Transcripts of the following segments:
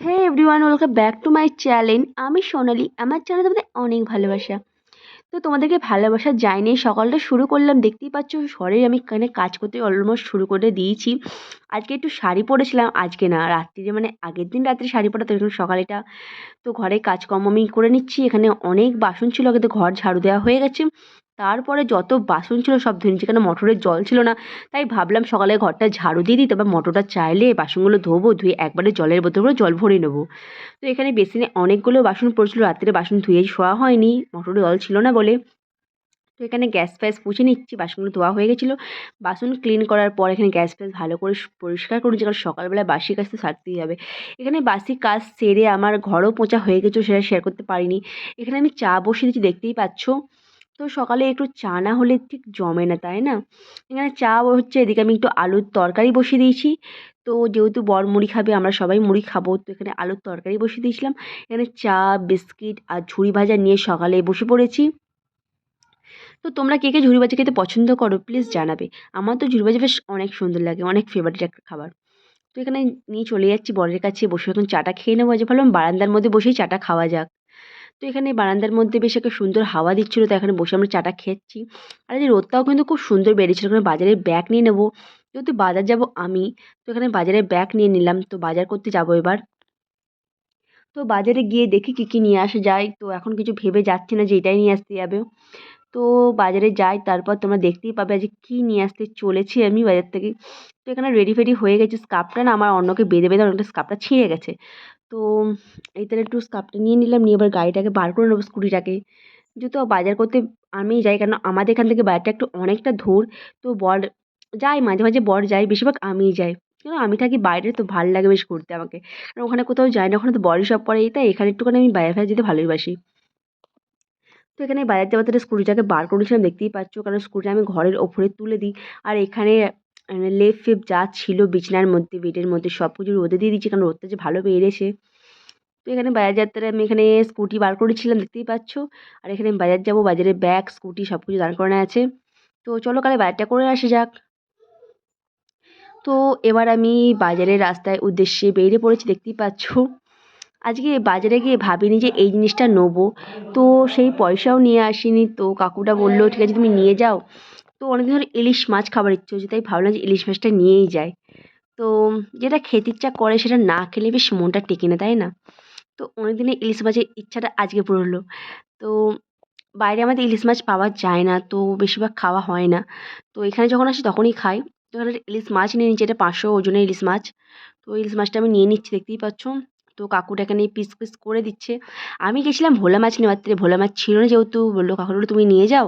Hey everyone, welcome back to my channel. আমি সোনালি। আমার চ্যানেলে তোমাদের অনেক ভালোবাসা। তো তোমাদেরকে ভালোবাসা জানিয়ে সকালটা শুরু করলাম। দেখতেই পাচ্ছ ঘরে আমি এখানে কাজ করতে অলমোস্ট শুরু করে দিয়েছি। আজকে একটু শাড়ি পরেছিলাম, আজকে না রাত্রিরে মানে আগের দিন রাত্রে শাড়ি পরা, তো এখন সকালে এটা তো ঘরে কাজকর্ম আমি করে নিচ্ছি। এখানে অনেক বাসন ছিল, আগে তো ঘর ঝাড়ু দেওয়া হয়ে গেছে। তারপরে যত বাসন ছিল সব ধুয়ে নিচ্ছি, কেন মোটরের জল ছিল না। তাই ভাবলাম সকালে ঘরটা ঝাড়ু দিয়ে দিই, তবে মোটরটা চাইলে বাসনগুলো ধোবো, ধুয়ে একবারে জলের বোতল করে জল ভরে নেবো। তো এখানে বেসিনে অনেকগুলো বাসন পড়েছিল, রাত্রে বাসন ধুয়ে শোয়া হয়নি, মোটরে জল ছিল না বলে। তো এখানে গ্যাস ফ্যাস পুছে নিচ্ছি, বাসনগুলো ধোয়া হয়ে গেছিলো। বাসন ক্লিন করার পর এখানে গ্যাস ফ্যাস ভালো করে পরিষ্কার করছি, কারণ সকালবেলা বাসি কাজ তো সারতেই হবে। এখানে বাসি কাজ সেরে আমার ঘরও পোঁছা হয়ে গেছিলো, সেটা শেয়ার করতে পারিনি। এখানে আমি চা বসিয়ে দিচ্ছি, দেখতেই পাচ্ছ। তো সকালে একটু চা না হলে ঠিক জমে না, তাই না? এখানে চা হচ্ছে, এদিকে আমি একটু আলুর তরকারি বসিয়ে দিয়েছি। তো যেহেতু বর মুড়ি খাবে, আমরা সবাই মুড়ি খাবো, তো এখানে আলুর তরকারি বসিয়ে দিয়েছিলাম। এখানে চা, বিস্কিট আর ঝুড়ি ভাজা নিয়ে সকালে বসে পড়েছি। তো তোমরা কে কে ঝুড়ি ভাজা খেতে পছন্দ করো প্লিজ জানাবে। আমার তো ঝুড়ি ভাজা বেশ অনেক সুন্দর লাগে, অনেক ফেভারিট একটা খাবার। তো এখানে নিয়ে চলে যাচ্ছি বরের কাছে, বসে এখন চাটা খেয়ে নেবো। যে ভাবলাম বারান্দার মধ্যে বসেই চাটা খাওয়া যাক। তো এখানে বারান্দার মধ্যে বেশ একটা সুন্দর হাওয়া দিচ্ছিলো, তো এখানে বসে আমরা চাটা খেয়েছি। আর এই যে রোদটাও কিন্তু খুব সুন্দর বেরিয়েছিল। এখানে বাজারে ব্যাগ নিয়ে নেবো, যেহেতু বাজার যাব আমি। তো এখানে বাজারে ব্যাগ নিয়ে নিলাম, তো বাজার করতে যাবো এবার। তো বাজারে গিয়ে দেখি কী কী নিয়ে আসা যায়, তো এখন কিছু ভেবে যাচ্ছি না যে এটাই নিয়ে আসতে যাবে। তো বাজারে যাই, তারপর তোমরা দেখতেই পাবে আজকে কী নিয়ে আসতে চলেছি আমি বাজার থেকে। তো এখানে রেডি ফেডি হয়ে গেছি, স্কার্ফটা না আমার অন্যকে বেঁধে বেঁধে অনেকটা স্কার্ফটা ছিঁড়ে গেছে। তো এই তাহলে একটু স্কার্ফটা নিয়ে নিলাম, নিয়ে এবার গাড়িটাকে বার করে নেবো, স্কুটিটাকে। যেহেতু বাজার করতে আমিই যাই, কেন আমাদের এখান থেকে বাজারটা একটু অনেকটা দূর। তো বর যায়, মাঝে মাঝে বর যায়, বেশিরভাগ আমিই যাই। কেন আমি থাকি বাইরে, তো ভাল লাগে বেশ ঘুরতে আমাকে। কারণ ওখানে কোথাও যাই না, ওখানে তো বরই সব করে, তাই এখানে একটুখানি আমি বাইরে ফাইরে যেতে ভালোবাসি। তো এখানে বাজার যাওয়ার জন্য স্কুটিটাকে বার করেছিলাম, দেখতেই পাচ্ছ, কারণ স্কুটিটা আমি ঘরের ওপরে তুলে দিই। আর এখানে লেপ ফেপ যা ছিল বিছানার মধ্যে, বেডের মধ্যে সব কিছু রোদে দিয়ে দিচ্ছি, কারণ রোদটা যে ভালো বেরিয়েছে। তো এখানে বাজার যাত্রায় আমি এখানে স্কুটি বার করেছিলাম, দেখতেই পাচ্ছ। আর এখানে আমি বাজার যাবো, বাজারে ব্যাগ স্কুটি সব কিছু দাঁড় করানো আছে। তো চলো কালে বাজারটা করে আসা যাক। তো এবার আমি বাজারের রাস্তায় উদ্দেশ্যে বেরিয়ে পড়েছি, দেখতেই পাচ্ছ। আজকে বাজারে গিয়ে ভাবিনি যে এই জিনিসটা নেবো, তো সেই পয়সাও নিয়ে আসিনি। তো কাকুটা বললো ঠিক আছে তুমি নিয়ে যাও। তো অনেকদিন ধরে ইলিশ মাছ খাবার ইচ্ছে হচ্ছে, তাই ভাবলাম যে ইলিশ মাছটা নিয়েই যাই। তো যেটা খেতে ইচ্ছা করে সেটা না খেলে বেশ মনটা টেকে না, তাই না? তো অনেকদিনের ইলিশ মাছের ইচ্ছাটা আজকে পূরণ হলো। তো বাইরে আমাদের ইলিশ মাছ পাওয়া যায় না, তো বেশিরভাগ খাওয়া হয় না। তো এখানে যখন আসি তখনই খাই। তো এখানে একটা ইলিশ মাছ নিয়ে নিচ্ছি, এটা 500 ওজনের ইলিশ মাছ। তো ইলিশ মাছটা আমি নিয়ে নিচ্ছি, দেখতেই পাচ্ছ। তো কাকুটা এখানে পিস পিস করে দিচ্ছে। আমি গেছিলাম ভোলা মাছ নেওয়ার, ভোলা মাছ ছিল না, যেহেতু বললো কাকুটা বললো তুমি নিয়ে যাও।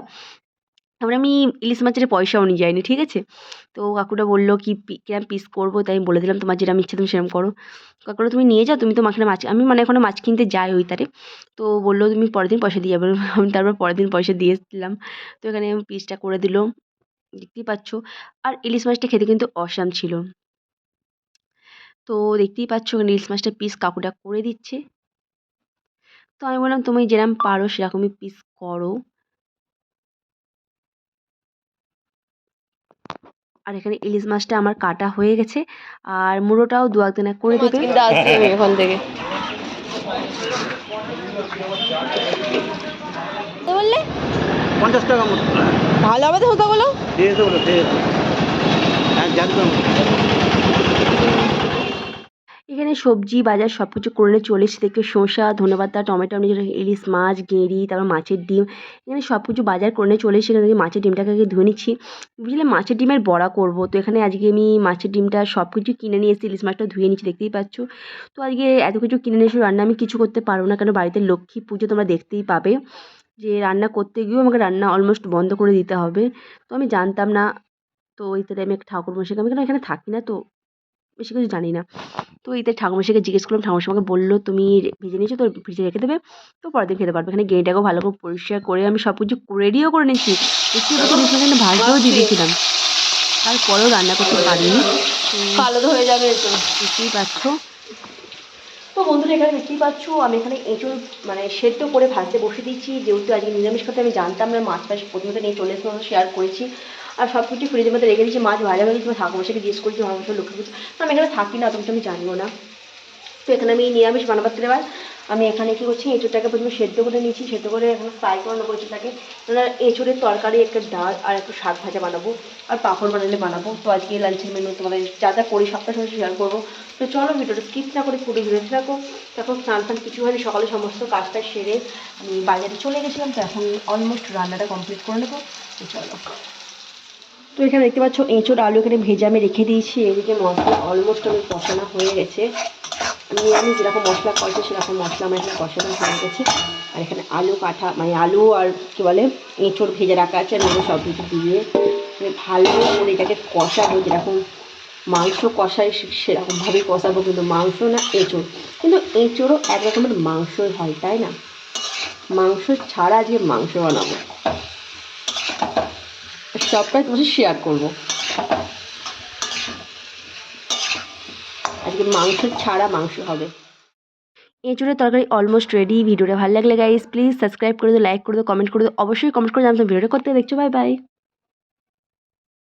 তারপরে আমি ইলিশ মাছের পয়সাও নিয়ে যাইনি, ঠিক আছে। তো কাকুটা বললো কি কিরম পিস করবো, তাই আমি বলে দিলাম তোমার যেরকম ইচ্ছা তুমি সেরকম করো। কাকু বললো তুমি নিয়ে যাও, তুমি তো মাখানে মাছ, আমি মানে এখনো মাছ কিনতে যাই ওই তারে। তো বললো তুমি পরের দিন পয়সা দিয়ে যাবে। আমি তারপর পরের দিন পয়সা দিয়ে এসেছিলাম। তো এখানে আমি পিসটা করে দিল, দেখতেই পাচ্ছ। আর ইলিশ মাছটা খেতে কিন্তু অসাম ছিল। তো দেখতেই পাচ্ছ এখানে ইলিশ মাছটা পিস কাকুটা করে দিচ্ছে। তো আমি বললাম তুমি যেরকম পারো সেরকমই পিস করো। আর এখানে ইলিশ মাছটা আমার কাটা হয়ে গেছে, আর মুড়োটাও দু একদিনে করে মাছ দেবে। কিনতে আসছি আমি এখান থেকে। তো বললে 50 টাকা মতো। ভালো হবে তো সুতোগুলো। ঠিক আছে বলো, ঠিক আছে। হ্যাঁ জানি তো। এখানে সবজি বাজার সব কিছু করে নিয়ে চলে এসেছি, দেখতে শসা ধনেপাতা টমেটো নিয়ে ইলিশ মাছ গেঁড়ি, তারপর মাছের ডিম। এখানে সব কিছু বাজার করে নিয়ে চলে এসেছি। এখানে মাছের ডিমটাকে আগে ধুয়ে নিচ্ছি, বুঝলে মাছের ডিমের বড়া করব। তো এখানে আজকে আমি মাছের ডিমটা সব কিছু কিনে নিয়ে এসেছি, ইলিশ মাছটা ধুয়ে নিচ্ছি, দেখতেই পাচ্ছ। তো আজকে এত কিছু কিনে নিয়ে এসে রান্না আমি কিছু করতে পারবো না, কেন বাড়িতে লক্ষ্মী পুজো তোমরা দেখতেই পাবে, যে রান্না করতে গিয়েও আমাকে রান্না অলমোস্ট বন্ধ করে দিতে হবে। তো আমি জানতাম না। তো ওই তাহলে আমি একটা ঠাকুরমশাইকে, আমি কেন এখানে থাকি না, তো বেশি কিছু জানি না। তো এতে ঠাকুরমশাইকে জিজ্ঞেস করলাম, ঠাকুরমশাই আমাকে বললো তুমি ভেজে নিয়েছো তো ফ্রিজে রেখে দেবে, তো পরের দিন খেতে পারবে। এখানে গেঁড়িটাকেও ভালো করে পরিষ্কার করে আমি সব কিছু রেডিও করে নিচ্ছি, দেখতেই পাচ্ছি জিনিসটা এখানে ভাজতেও দিয়ে দিয়েছিলাম, তারপরেও রান্না করতে পারিনি। তো কালো তো হয়ে যাবে তো। দেখতেই পাচ্ছ। তো বন্ধুরা এখানে দেখতেই পাচ্ছ আমি এখানে এঁচুড় মানে সেদ্ধ করে ভাজতে বসে দিচ্ছি, যেহেতু আজকে নিরামিষ খাতে আমি জানতাম না, মাছ ফাছ প্রথমত নিয়ে চলে এসে শেয়ার করেছি। আর সব কিছু ফ্রিজের মধ্যে রেখে দিচ্ছি, মাছ ভাজা হয়ে গেছে। ঠাকুরমশাইকে জিজ্ঞেস করেছি ঠাকুরমশাই লক্ষ্মী পুজো, আমি এখানে থাকি না, তুমি আমি জানিও না। তো এখানে আমি নিরামিষ বানাবার তেল এবার আমি এখানে কী করছি, এঁচোড়টাকে প্রথমে সেদ্ধ করে নিচ্ছি, সেদ্ধ করে এখানে ফ্রাই করে নেবো এঁচোড়টাকে। এঁচোড়ের তরকারি, একটা ডাল আর একটু শাক ভাজা বানাবো, আর পাঁপড় বানাবো। তো আজকে লাঞ্চের মেনু তোমাদের যা যা করি সবটা সঙ্গে শেয়ার করবো। তো চলো ভিডিওটা স্কিপ না করে পুরো ভিডিওতে থাকো। এখন স্নান ফান কিছু হয়নি, সকালে সমস্ত কাজটা সেরে আমি বাজারে চলে গেছিলাম। তো এখন অলমোস্ট রান্নাটা কমপ্লিট করে নেবো। তো চলো। তো এখানে দেখতে পাচ্ছ এঁচোড় আলু এখানে ভেজে আমি রেখে দিয়েছি। এদিকে মশলা অলমোস্ট আমি কষানো হয়ে গেছে। আমি যেরকম মশলা কষে সেরকম মশলা আমার এখানে কষানো হয়ে গেছে। আর এখানে আলু কাঠা মানে আলু আর কী বলে এঁচোড় ভেজে রাখা আছে, আমি সব কিছু দিয়ে ভালো করে এটাকে কষাবো। যেরকম মাংস কষাই সেরকমভাবেই কষাবো, কিন্তু মাংস না এঁচোড়। কিন্তু এঁচোড়ও এক রকমের মাংসই হয়, তাই না? মাংস ছাড়া আজকে মাংস বানাবো, সবটাই তোমার শেয়ার করবো। আজকে মাংস ছাড়া মাংস হবে। এঁচোড়ের তরকারি অলমোস্ট রেডি। ভিডিওটা ভালো লাগলে গাইস প্লিজ সাবস্ক্রাইব করে দিও, লাইক করে দিও, কমেন্ট করে দিও। অবশ্যই কমেন্ট করে জানাতে ভিডিওটা করতে দেখছো। Bye bye.